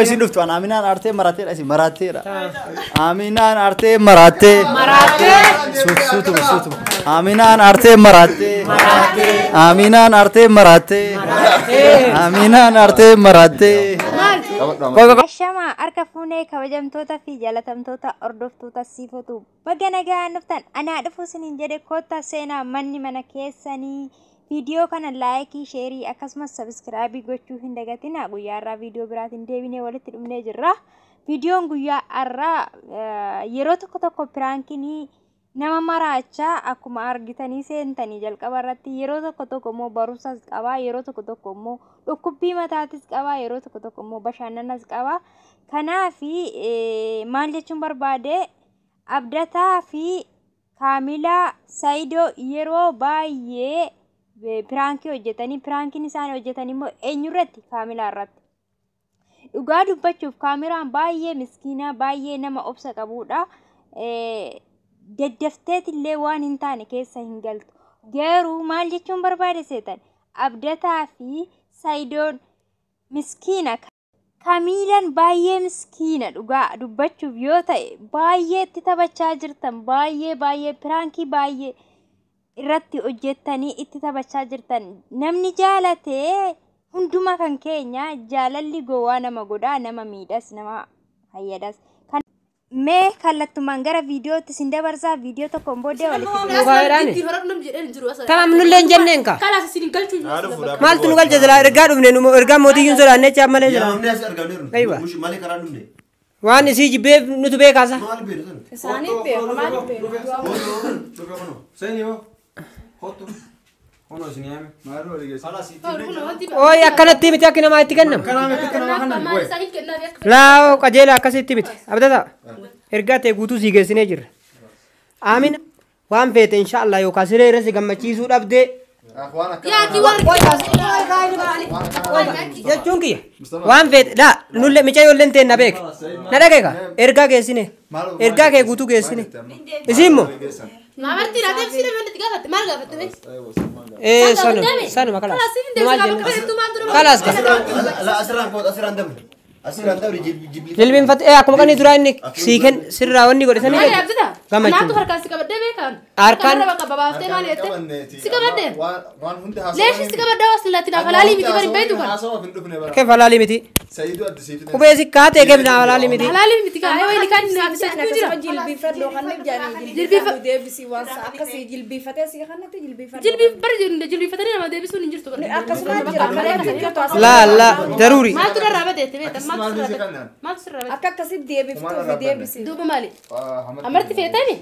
Isin dhuftu Aminaan Artee Maraatee asi Maraateedha. Aminaan Artee Maraatee. Suutuma. Aminaan Artee Maraatee. Aminaan Artee Maraatee. Aminaan Artee Maraatee. Ashama arka fuunee kabajamtoota fi jaalatamtoota hordoftoota siifotu baga nagaan dhuftan ana dhufu isiniin jedhe kootta seenaa manni mana keessanii video kana like share akkasumas subscribe gochuu hin dagatina guyyaa irraa video biraatiin deebinee walitti dhufnee jirra videoon guyyaa irraa yeroo tokko prankinii nama maraacha akkuma argitanii seentanii jalqaba irratti yeroo tokko immoo barumsas qaba yeroo tokko immoo dhukkubbii mataatis qaba yeroo tokko immoo bashannanas qaba kanaafi maal jechuun barbaade abdataa fi kaamilaa saayidoo yeroo baay'ee pirankii hojjetanii pirankiin isaan hojjetanii immoo eenyurratti kaamilaa irratti dhugaa dubbachuuf kaamiraan baay'ee miskiina baay'ee nama obsa qabudha deddeefteet illee waan hin taane keessa hin galtu garuu maal jechuun barbaade seetan abdataa fi saayidoon miskiina kaamilaan baay'ee miskiina dhugaa dubbachuuf yoo ta'e baay'ee itti taphachaa jirtan baay'ee pirankii baay'ee irratti hojjettanii itti taphachaa jirtan namni jaalatee hunduma kan keenya jaalalli gowwaa nama godhaa nama miidhas nama hayyadas kan mee kallattumaan gara viidiyootti sin dabarsaa viidiyoo tokkoon booddee walitti tamam nulleen jenneen ka maaltu nu galche jira ergaa dhufne nu ergaa mootiyyuun sodaannee chaaf malee jira aywa waan isii jibbee nutu beekaasa isaanii beeku maal beeku Oi akkanatti miti akka namaa itti kennam. Laa qajeela akkasitti miti. Abdata ergaa ta'e guutuu sii geessinee jirra. Aamin waan feete inshallah yookaan siree irra si gammachiisuu dhabdee. Jechuun kiyya waan feete laa nulle micha yoolleen ta'e na beeka. Na dhageeka ergaa geessine ergaa kee guutuu geessine. Isimmoo. Namarti na deeb sire mende tigaafate maal gaafate sanu makalas kalas la asran dabr jilbin fat akkuma kan dura inni siiken sirraa wanni godhatanii gammachu naatu harkaan si qabadde beekan harkaan raba qabaaftee maal jette si qabadde waan hunde haasoo leesh si qabadde waslati na falali miti bari beetu kan ke falali miti sayidu adisiifi kubee si kaate ke na falali miti kan ay way kan na jira jilbi fadlo kan jaani jilbi deebisi waan akkasi jilbi fatee si kanatti jilbi bari jilbi fatee nama deebisuun hin jirtu kan akkasuma la daruri maal tu rabate beeta maal sirra akka akkasi deebiftu deebisi duuba maali amarti feetani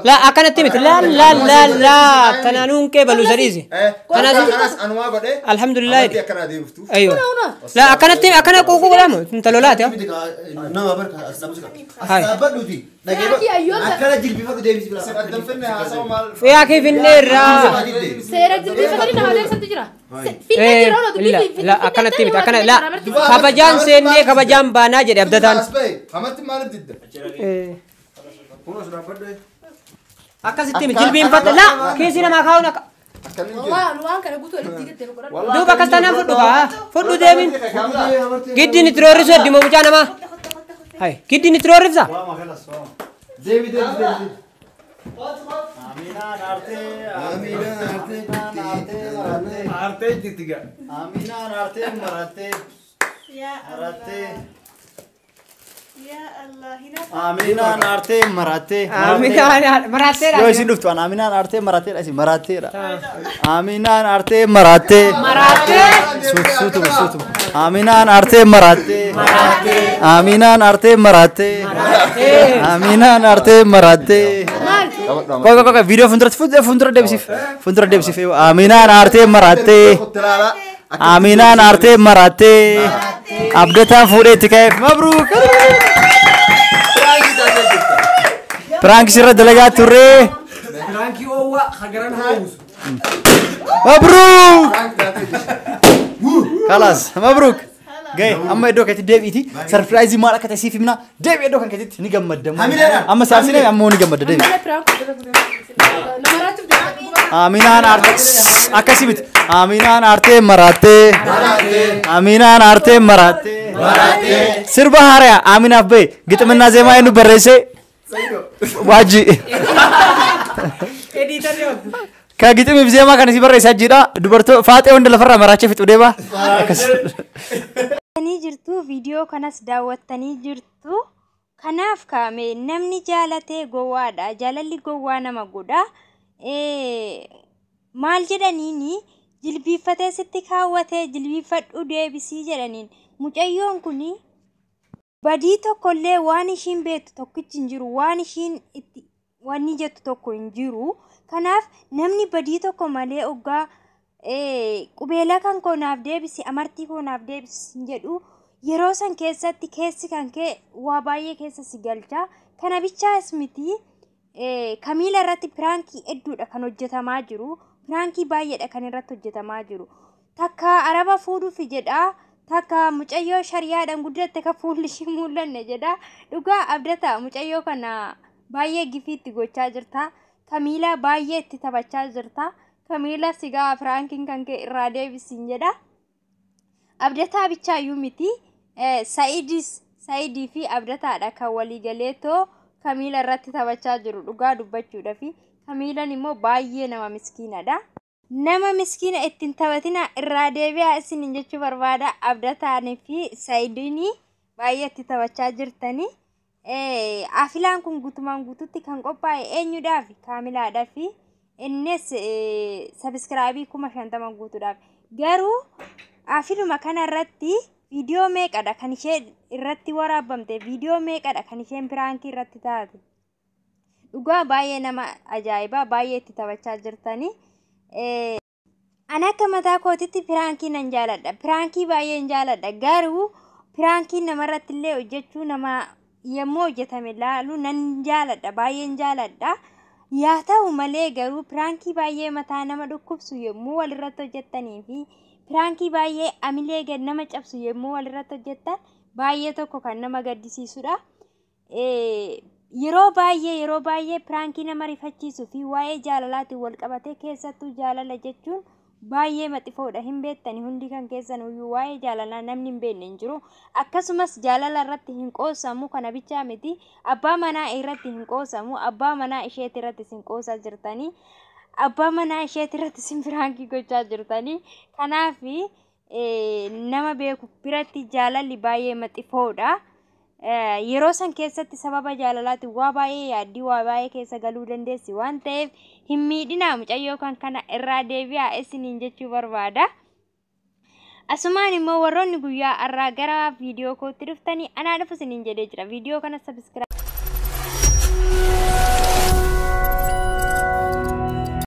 la akkanatti miti la tanaanuun qee balu sadiisi anuma godhe alhamdulillah akkana deebiftu aywa la akkanatti akkana quuquu godhamu intalolaati nama barka asabadhuti akkana jilbifadhu deebisi bila addanfenne haasawaa maal fiyaa kee finneerraa seera jilbifatanii nama deebisatti jira la akkanatti miti akkana la kabajaan seennee kabajaan baanaa jedhe abdataan hamatti maaliif didda akkasitti miti jilbiin fatta la keessi namaa kaa'uun akka waan kana guutuu walitti digatte duuba akkas taanaan fudhu kaa fudhu deemin giddiin itti roorrisu heddimoo mucaa namaa hay giddiin itti roorrifsa deebi Aminaan Artee jittiga. Aminaan Artee Maraatee. Maraatee. ya Allah Aminaan Artee Maraatee. Aminaan Maraatee yoo isin dhuftu Aminaan Artee Maraatee asi Maraateedha. Aminaan Artee Maraatee. Suutuma. Aminaan Artee Maraatee. Aminaan Artee Maraatee. Aminaan Artee Maraatee. Kok video fundura deebisif Aminaan Artee Maraatee. Aminaan Artee Maraatee. Abdataan fuudhee itti ka'eef mabruuk. Prank sirra dalagaa turre. Pranki owa hagaran haus. Mabruuk. Kalas mabruuk. Gay, amma iddoo keetti deebiiti. Surprise maal akka ta'e siif himna. Deebi iddoo kan keetti ni gammadda. Amma saafsine amma ni gammadda deebi. Aminaan aartee akkasii miti. Aminaan aartee maraatee. Aminaan aartee maraatee. Sirba haaraa Aminaaf bahe gixminaa zeemaa inni barreesse. Waaji. Ka giximiif zeemaa kan si barreessaa jira. Dubartoo faaxee hunda lafarraa maraachee fixu deema. Ni jirtu viidiyoo kanas daawwattanii jirtu. Kanaaf kaame namni jaalatee gowwaadha. Jaalalli gowwaa nama godha. Maal jedhaniini jilbiiffatee sitti kaawwatee jilbiiffadhu deebisii jedhaniin. Mucayyoon kuni badii tokkollee waan ishiin beektu tokkichi hin jiru. Waan ishiin itti wanni jettu tokko hin jiru. Kanaaf namni badii tokko malee oggaa qubeela kan koonaaf deebisi amartii koonaaf deebisi jedhu yeroo san keessatti keessi kan kee waa baay'ee keessa si galcha. Kana bichaas miti Kamiila irratti piraankii hedduudha kan hojjetamaa jiru. Piraankii baay'eedha kan irratti hojjetamaa jiru. Takka araba fuudhuuf jedha. Takka mucayyoo shariyaadhaan guddatte ka fuulli ishii mul'anne jedha. Dhugaa abdata mucayyoo kana baay'ee gifiitti gochaa jirta. Kamiila baay'ee itti taphachaa jirta. Kamiila sigaa piraankiin kan kee irraa deebisiin jedha. Abdataa bichaayyuu miti. Saayidii fi abdataadha kan walii galeetoo Kamiila irratti taphachaa jiru dhugaa dubbachuudha fi Kamiilaan immoo baay'ee nama miskiinadha. Nama miskiina ittiin taphatina irraa deebi'aa isin jechuu barbaada. Abdataanii fi Saayidiin baay'ee itti taphachaa jirtani. Afilaan kun guutumaan guututti kan qophaa'e eenyudhaaf? Kamiilaadhaaf. Innis sabiskiraabii 50,000 guutuudhaaf. Garuu afiluma kana irratti viidiyoo meeqadha kan ishee irratti waraabamte? Viidiyoo meeqadha kan isheen piraankii irratti taate? Dhugaa baay'ee nama ajaa'ibaa baay'ee itti taphachaa jirtani. Ana akka mataa kootitti piraankii nan jaaladha. Piraankii baay'een jaaladha. Garuu piraankii namarratti illee hojjechuu nama yemmuu hojjetame ilaalu nan jaaladha. Baay'een jaaladha. Yaa ta'u malee garuu piraankii baay'ee mataa nama dhukkubsu yemmuu walirratti hojjettanii fi piraankii baay'ee amilee gad nama cabsu yemmuu walirratti hojjettan baay'ee tokko kan nama gaddisiisudha. Yeroo baay'ee piraankii nama rifachiisuu fi waa'ee jaalalaatiin wal qabatee keessattuu jaalala jechuun baay'ee maxifoodha. Hin beektani hundi kan keessan uyyuu waa'ee jaalalaa namni hin beekne hin jiru. Akkasumas jaalala irratti hin qoosamu kana bichaa miti. Abbaa manaa irratti hin qoosamu. Abbaa manaa isheetii irratti hin qoosaa jirtanii. Abbaa manaa isheetii irratti sin piraankii gochaa jirtanii. Kanaaf nama beeku biratti jaalalli baay'ee maxifoodha. Yeroo san keessatti sababa jaalalaatiin waa baay'ee yaaddii waa baay'ee keessa galuu dandeessi waan ta'eef hin miidhinaa mucayyoo kan kana irraa deebi'aa isiniin jechuu barbaada. Asumaan immoo warroonni guyyaa har'aa gara viidiyoo kootti dhuftanii anaa dhufu isiniin jedhee jira. Viidiyoo kana sabiskiraayib